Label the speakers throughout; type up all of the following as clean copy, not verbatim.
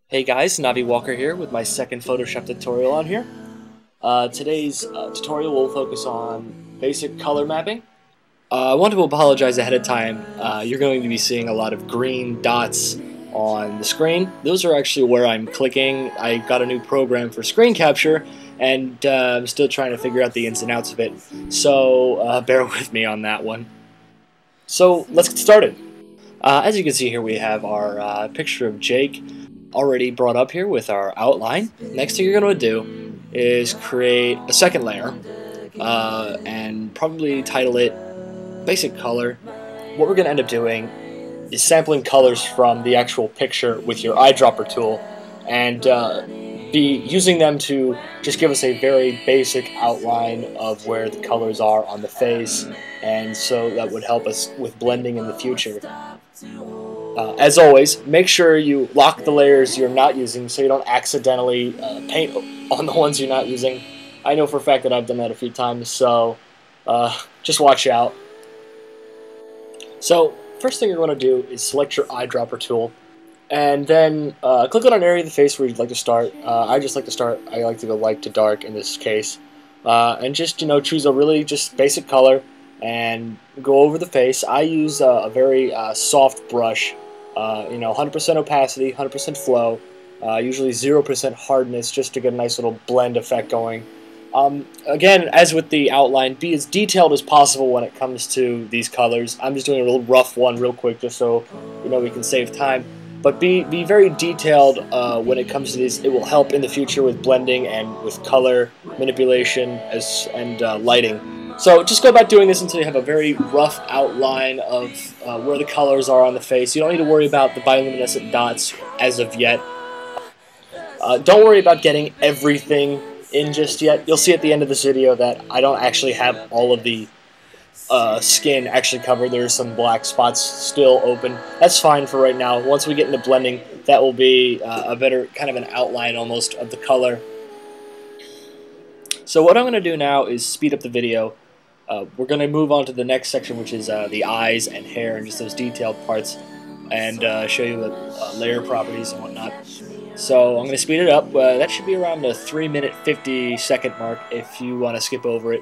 Speaker 1: Hey guys, Navi Walker here with my second Photoshop tutorial on here. Today's tutorial will focus on basic color mapping. I want to apologize ahead of time. You're going to be seeing a lot of green dots on the screen. Those are actually where I'm clicking. I got a new program for screen capture and I'm still trying to figure out the ins and outs of it. So bear with me on that one. So let's get started. As you can see here, we have our picture of Jake already brought up here with our outline. Next thing you're going to do is create a second layer and probably title it Basic Color. What we're going to end up doing is sampling colors from the actual picture with your eyedropper tool and be using them to just give us a very basic outline of where the colors are on the face, and so that would help us with blending in the future. As always, make sure you lock the layers you're not using so you don't accidentally paint on the ones you're not using. I know for a fact that I've done that a few times, so just watch out. So first thing you're going to do is select your eyedropper tool and then click on an area of the face where you'd like to start. I like to go light to dark in this case, and just choose a really just basic color and go over the face. I use a very soft brush, 100% opacity, 100% flow, usually 0% hardness, just to get a nice little blend effect going. Again, as with the outline, be as detailed as possible when it comes to these colors. I'm just doing a little rough one real quick just so we can save time. But be very detailed when it comes to these. It will help in the future with blending and with color manipulation and lighting. So just go about doing this until you have a very rough outline of where the colors are on the face. You don't need to worry about the bioluminescent dots as of yet. Don't worry about getting everything in just yet. You'll see at the end of this video that I don't actually have all of the skin actually covered. There's some black spots still open. That's fine for right now. Once we get into blending, that will be a better kind of an outline almost of the color. So what I'm going to do now is speed up the video. We're going to move on to the next section, which is the eyes and hair and just those detailed parts, and show you the layer properties and whatnot. So I'm going to speed it up. That should be around the 3-minute 50-second mark if you want to skip over it.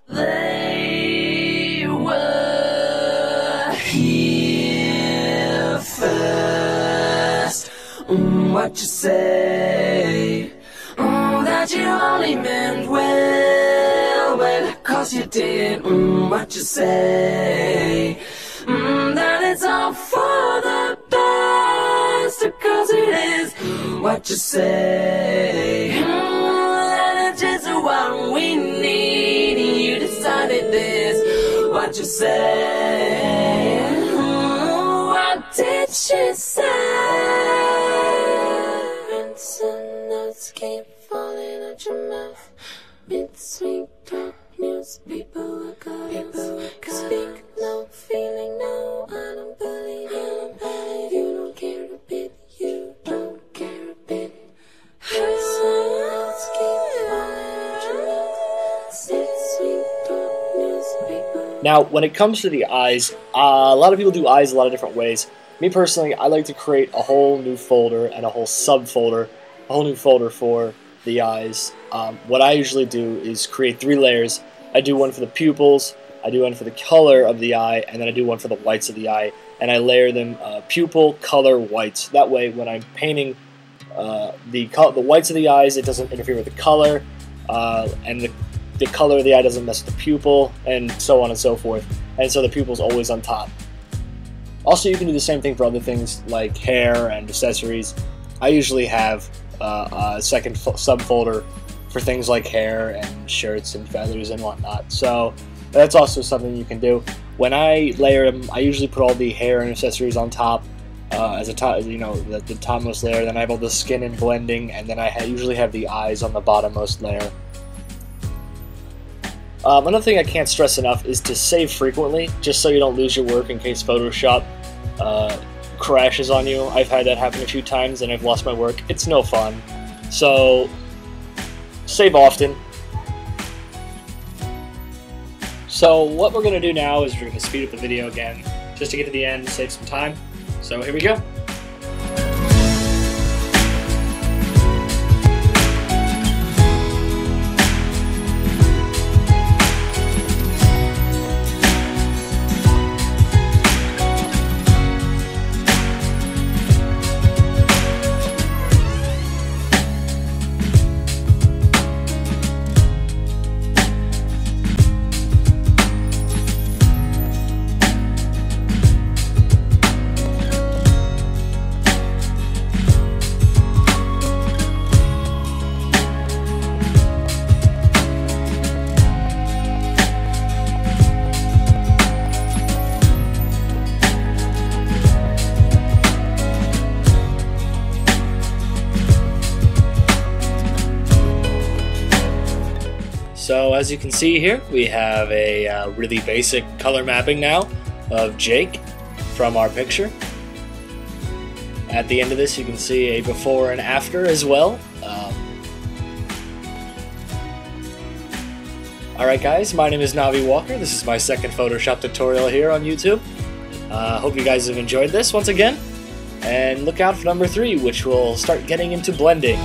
Speaker 2: They were here first. What you say? That you only meant well, 'cause you did. What you say? That it's all for the best, 'cause it is. What you say? That it's just what we need, and you decided this. What you say? What did she say? Some notes keep falling out your mouth. Mid-sweet talk news, people are gods. Speak no, feeling no, I don't believe you. You don't care a bit, you don't care a bit. Some notes keep falling out your mouth. Mid-sweet talk news, people.
Speaker 1: Now, when it comes to the eyes, a lot of people do eyes a lot of different ways. Me personally, I like to create a whole new folder and a whole subfolder, a whole new folder for the eyes. What I usually do is create 3 layers. I do one for the pupils, I do one for the color of the eye, and then I do one for the whites of the eye. And I layer them pupil, color, whites. That way, when I'm painting the whites of the eyes, it doesn't interfere with the color, and the color of the eye doesn't mess with the pupil, and so on and so forth. And so the pupil's always on top. Also, you can do the same thing for other things like hair and accessories. I usually have a second subfolder for things like hair and shirts and feathers and whatnot. So that's also something you can do. When I layer them, I usually put all the hair and accessories on top as a top, the topmost layer. Then I have all the skin and blending, and then I usually have the eyes on the bottommost layer. Another thing I can't stress enough is to save frequently, just so you don't lose your work in case Photoshop crashes on you. I've had that happen a few times and I've lost my work. It's no fun. So save often. So what we're going to do now is we're going to speed up the video again, just to get to the end, save some time. So here we go. So as you can see here, we have a really basic color mapping now of Jake from our picture. At the end of this, you can see a before and after as well. Alright guys, my name is Navi Walker. This is my second Photoshop tutorial here on YouTube. Hope you guys have enjoyed this once again. And look out for number 3, which will start getting into blending.